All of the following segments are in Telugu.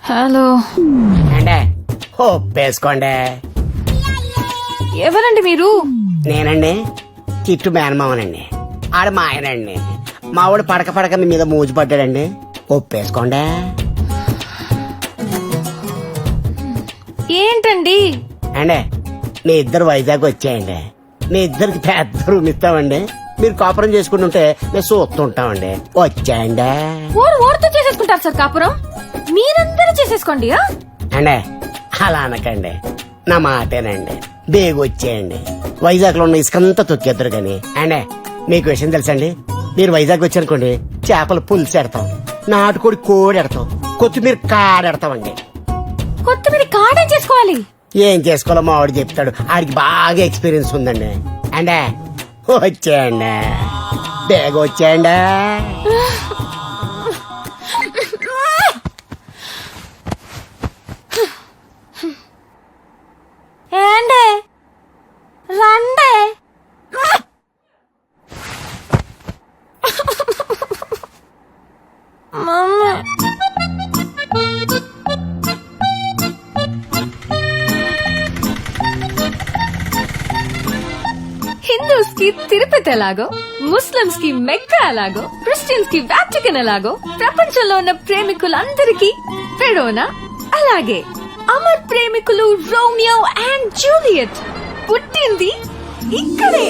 హలో అండే ఒప్పేసుకోండి. ఎవరండి మీరు? నేనండి కిట్టు మేనమావనండి. ఆడ మా ఆయనండి. మావాడు పడక పడక మీ మీద మూజు పడ్డాడండి. ఒప్పేసుకోండి. ఏంటండి? అండే మీ ఇద్దరు వైజాగ్ వచ్చాయండి. మీ ఇద్దరికి పెద్ద రూమ్ ఇస్తామండి. మీరు కాపురం చేసుకుంటుంటే మేము చూస్తుంటామండి. వచ్చాయండి. ఓడితో చేసేసుకుంటారు సార్ కాపురం. మీరందరూ చేసేసుకోండి. అండే అలా అనకండి, నా మాటేనండి. బేగు వచ్చేయండి. వైజాగ్ లో ఉన్న ఇసుకంతా తొక్కేద్దరు గాని. అండే మీకు విషయం తెలుసండి, మీరు వైజాగ్ వచ్చారనుకోండి, చేపల పులుసు ఎడతాం, నాటుకోడి కోడి ఎడతాం, కొత్తిమీర కాడెడతామండి. కొత్తిమీర కాడేం చేసుకోవాలి? ఏం చేసుకోవాలో మా వాడు చెప్తాడు. ఆడికి బాగా ఎక్స్పీరియన్స్ ఉందండి. అండే వచ్చేయండి, బేగ వచ్చేయండి. ఏండే రండే. మమ్మీ హిందూస్ కి తిరుపతి ఎలాగో, ముస్లిమ్స్ కి మెక్కా ఎలాగో, క్రిస్టియన్స్ కి వాటికన్ ఎలాగో, ప్రపంచంలో ఉన్న ప్రేమికులందరికీ ఫెరోనా అలాగే. అమర్ ప్రేమికులు రోమియో అండ్ జూలియట్ పుట్టింది ఇక్కడే.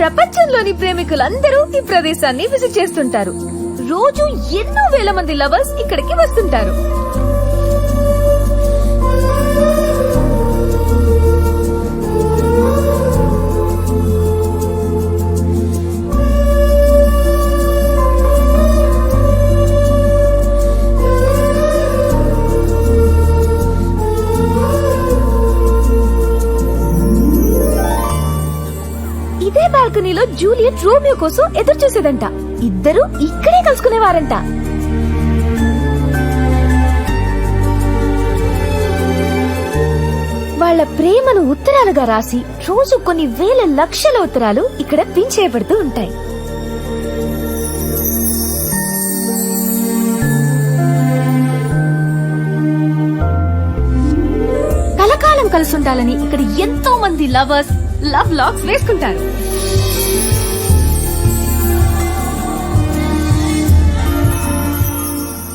ప్రపంచంలోని ప్రేమికులందరూ ఈ ప్రదేశాన్ని విజిట్ చేస్తుంటారు. రోజు ఎన్నో వేల మంది లవర్స్ ఇక్కడికి వస్తుంటారు. ఇదే బాల్కనీలో జూలియట్ రోమియో కోసం ఎదురు చూసేదంట. ఇద్దరు ఇక్కడే కలుసుకునేవారంట. వాళ్ళ ప్రేమను ఉత్తరాలుగా రాసి రోజు కొన్ని వేల లక్షల ఉత్తరాలు ఇక్కడ పిన్ చేయబడుతూ ఉంటాయి. కలకాలం కలుసుండాలని ఇక్కడ ఎంతో మంది లవర్స్ లవ్ లాక్స్ వేసుకుంటారు.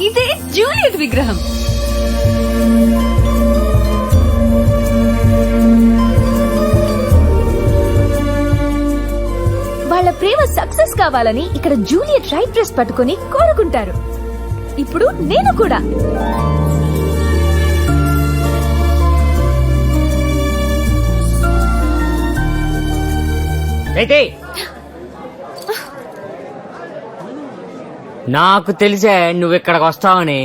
ఇదే జూలియట్ విగ్రహం. వాళ్ళ ప్రేమ సక్సెస్ కావాలని ఇక్కడ జూలియట్ రైట్ డ్రెస్ పట్టుకుని కోరుకుంటారు. ఇప్పుడు నేను కూడా. నాకు తెలిసే నువ్వు ఇక్కడికి వస్తావని.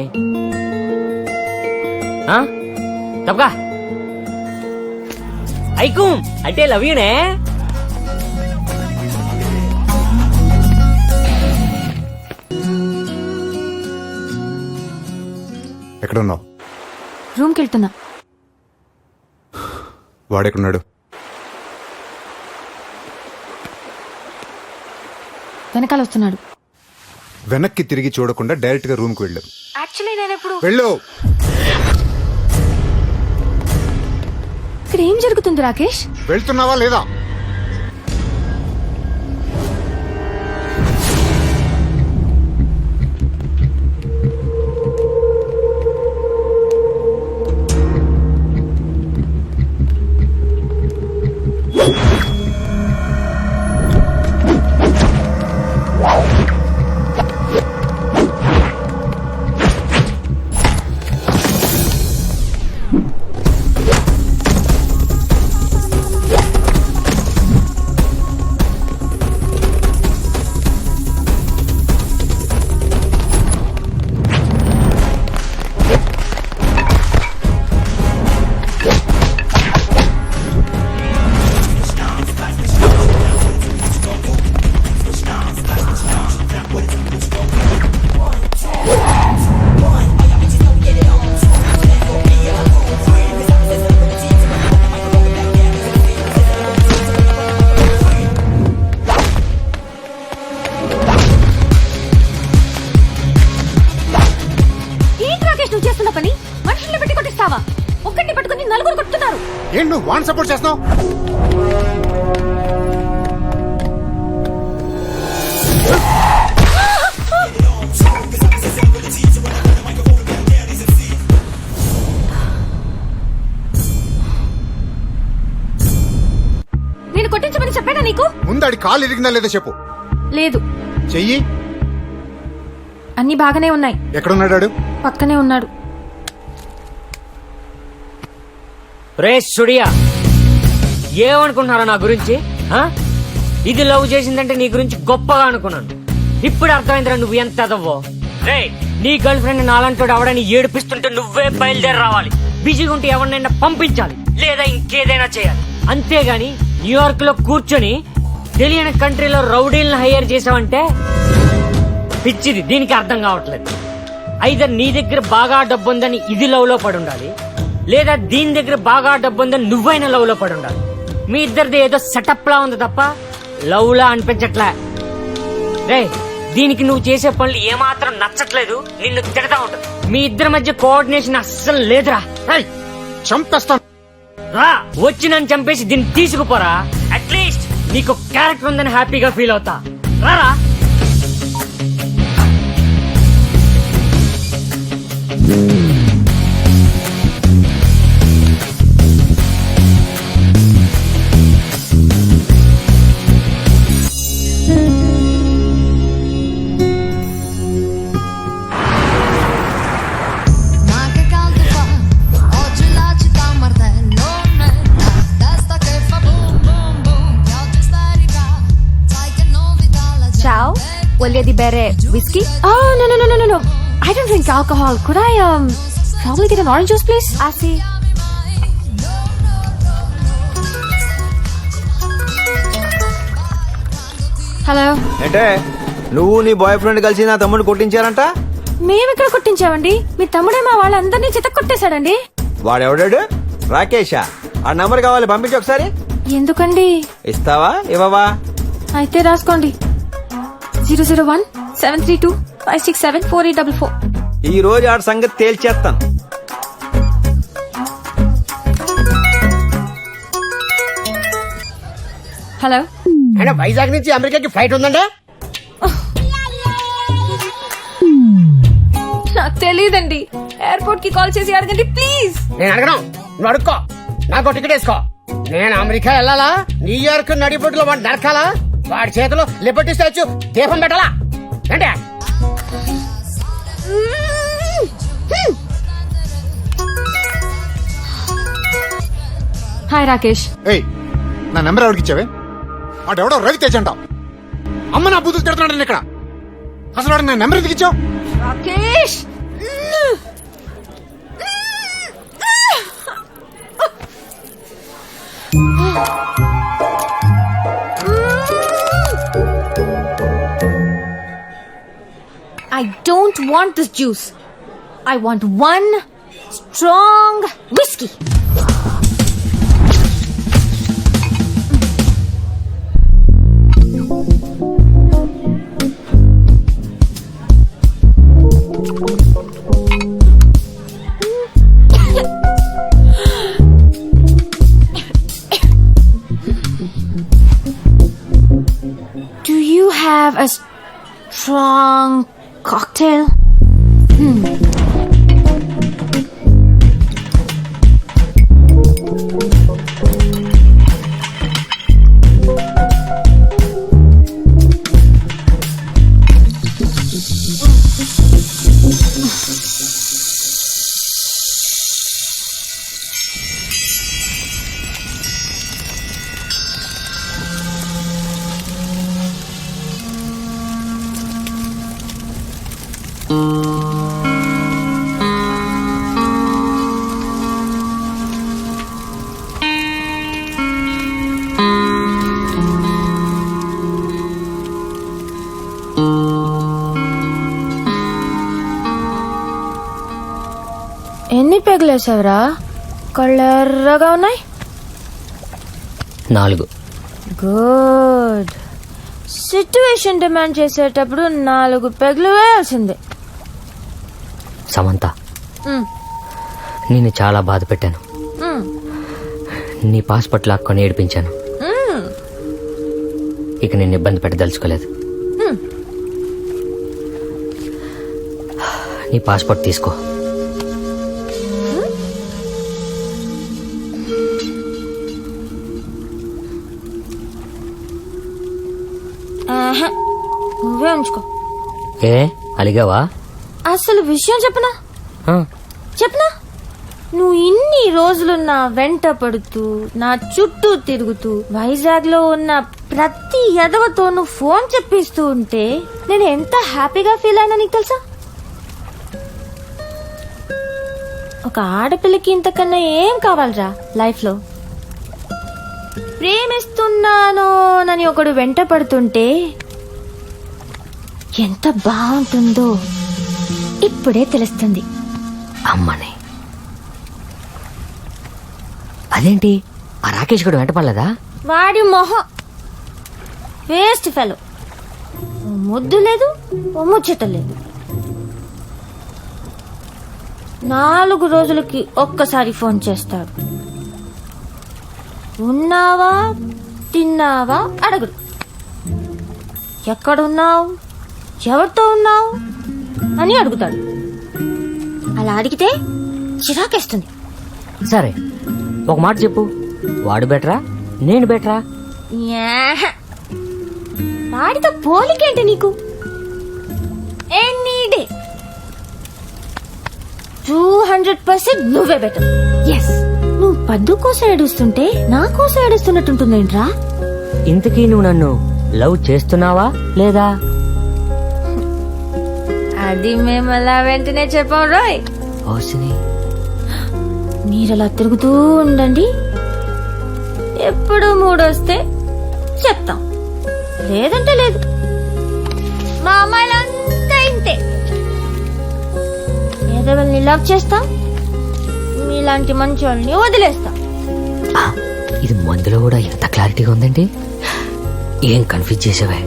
తప్పగా ఐకు అంటే లవ్ యూనే. ఎక్కడున్నావు? రూమ్కి వెళ్తున్నా. వాడెక్కడున్నాడు? వెనకాల వస్తున్నాడు. వెనక్కి తిరిగి చూడకుండా డైరెక్ట్ గా రూమ్ కు వెళ్ళు. యాక్చువల్లీ నేను ఎప్పుడు వెళ్ళు. ఇక్కడ ఏం జరుగుతుంది రాకేష్? వెళ్తున్నావా లేదా? ఏంటి నువ్వు వాన్ సపోర్ట్ చేస్తున్నావు? నేను కొట్టించమని చెప్పానా నీకు? ముందు ఆడి కాలు ఇరిగిందా లేదో చెప్పు. లేదు, చెయ్యి. అన్ని బాగానే ఉన్నాయి. ఎక్కడున్నాడు ఆడు? పక్కనే ఉన్నాడు. రే సుడియా, ఏమనుకుంటున్నారా నా గురించి? ఆ? ఇది లవ్ చేసిందంటే నీ గురించి గొప్పగా అనుకున్నాను. ఇప్పుడు అర్థమైందిరా నువ్వు ఎంత ఎదవ్వో. రే, నీ గర్ల్ ఫ్రెండ్ నాలంటోడు అవడని ఏడిపిస్తుంటే నువ్వే బయలుదేరి రావాలి. బిజీగా ఉంటే ఎవరినైనా పంపించాలి, లేదా ఇంకేదైనా చేయాలి. అంతేగాని న్యూయార్క్ లో కూర్చొని తెలియని కంట్రీలో రౌడీలను హైర్ చేసావంటే పిచ్చిది. దీనికి అర్థం కావట్లేదు. ఐదర్ నీ దగ్గర బాగా డబ్బు ఉందని ఇది లవ్ లో పడి ఉండాలి, లేదా దీని దగ్గర బాగా డబ్బు ఉందని నువ్వైనా లవ్ లో పడి ఉండాలి. మీ ఇద్దరిది ఏదో సెటప్ లా ఉంది తప్ప లవ్ లా అనిపించట్లే. రే, దీనికి నువ్వు చేసే పనులు ఏమాత్రం నచ్చట్లేదు, నిన్ను తిడతా ఉంటుంది. మీ ఇద్దరి మధ్య కోఆర్డినేషన్ అస్సలు లేదురా. రేయ్, చంపేస్తాను. రా, వచ్చి నన్ను చంపేసి దీన్ని తీసుకుపోరా. అట్లీస్ట్ నీకు క్యారెక్టర్ ఉందని హ్యాపీగా ఫీల్ అవుతా. రారా. Ma che caldo fa, oggi la città un martellone, testa che fa boom boom boom, pioggia isterica, sai che novità la gente. Ciao, voglio di bere whiskey? Oh, no. I don't drink alcohol. Could I, probably get an orange juice, please? I see. Hello, అంటే నువ్వు నీ బాయ్ ఫ్రెండ్ కలిసి నా తమ్ముడిని కొట్టించారంట? మేమెక్కడ కొట్టించామండి? మీ తమ్ముడే మా వాళ్ళందరినీ చిత్త కొట్టేశాడండి. వాడెవడాడు? రాకేషా? ఆ నంబర్ కావాలి, పంపించి ఒకసారి. ఎందుకండి? ఇస్తావా ఇవ్వవా? అయితే రాసుకోండి. 001-732-567-4844. ఈ రోజు ఆడ సంగతి తేల్చేస్తాను. హలో, అంటే వైజాగ్ నుంచి అమెరికాకి ఫ్లైట్ ఉందండి. నాకు తెలియదండి. ఎయిర్పోర్ట్ కి కాల్ చేసి అడగండి ప్లీజ్. నేను అడగను, నువ్వు అడుక్కో. నాకు టికెట్ వేసుకో. నేను అమెరికా వెళ్ళాలా? న్యూయార్క్ నడిబొడ్డులో వాడు నరకాలా? వాడి చేతిలో లిబర్టీ స్టాచ్యూ దీపం పెట్టాలా? అంటే హాయ్ రాకేష్. ఏయ్, నా నెంబర్ ఎవరికి ఇచ్చావే? వాడెవడో రవితేజ్ అంటావు. అమ్మ నా బూతులు తిడుతున్నాడు ఇక్కడ. అసలు వాడు నా నెంబర్ ఎందుకు ఇచ్చావు? Rakesh, I don't want this juice. I want one strong whiskey. Do you have a strong cocktail? ఎన్ని పెగలేసావురా? కళ్ళెర్రగా ఉన్నాయి. 4. గుడ్. సిచ్యువేషన్ డిమాండ్ చేసేటప్పుడు 4 పెగ్లు వేయాల్సిందే. సమంత, నిన్ను చాలా బాధ పెట్టాను. నీ పాస్పోర్ట్ లాక్కొని ఏడిపించాను. ఇక నేను ఇబ్బంది పెట్టదలుచుకోలేదు. నీ పాస్పోర్ట్ తీసుకో. నువ్వే ఉంచుకో. ఏ అలిగావా? అసలు విషయం చెప్పనా ఆ, చెప్పనా? నువ్వు ఇన్ని రోజులు నా వెంట పడుతూ నా చుట్టూ తిరుగుతూ వైజాగ్ లో ఉన్న ప్రతి ఎదవతోనూ ఫోన్ చెప్పిస్తూ ఉంటే నేను ఎంత హ్యాపీగా ఫీల్ అయినా నీకు తెలుసా? ఒక ఆడపిల్లకి ఇంతకన్నా ఏం కావాలరా లైఫ్ లో? ప్రేమిస్తున్నానోనని ఒకడు వెంట పడుతుంటే ఎంత బాగుంటుందో ఇప్పుడే తెలుస్తుంది. అమ్మని. అదేంటి ఆ రాకేష్ గడు వెంటపడలేదా? వాడి మొహం వేస్ట్ ఫెలో. ఓ ముద్దు లేదు, ఓ ముచ్చట లేదు. 4 రోజులకి ఒక్కసారి ఫోన్ చేస్తాడు. ఉన్నావా తిన్నావా అడగడు. ఎక్కడున్నావు, ఎవరితో ఉన్నావు అని అడుగుతాడు. అలా అడిగితే చిరాకేస్తుంది. సరే ఒక మాట చెప్పు, వాడు బెటరా నేను బెటరా? యాహ్. వాడితో పోలికేంటి నీకు? ఎనీ డే 200% నువ్వే బెటర్. ఎస్, నువ్వు పద్దు కోసం ఏడుస్తుంటే నా కోసం ఏడుస్తున్నట్టుంటుందేంట్రా? ఇంతకీ నువ్వు నన్ను లవ్ చేస్తున్నావా లేదా? అది మేము అలా వెంటనే చెప్పాం రాయ్. ఓసిని, మీరలా తిరుగుతూ ఉండండి. ఎప్పుడు మూడొస్తే చెప్తాం, లేదంటే లేదు. మా అమ్మాయిలంతా ఇంతే. ఎదవల్ని లవ్ చేస్తాం, మీలాంటి మంచి వాళ్ళని వదిలేస్తాం. ఇది మందులో కూడా ఎంత క్లారిటీగా ఉందండి. ఏం కన్ఫ్యూజ్ చేసావే?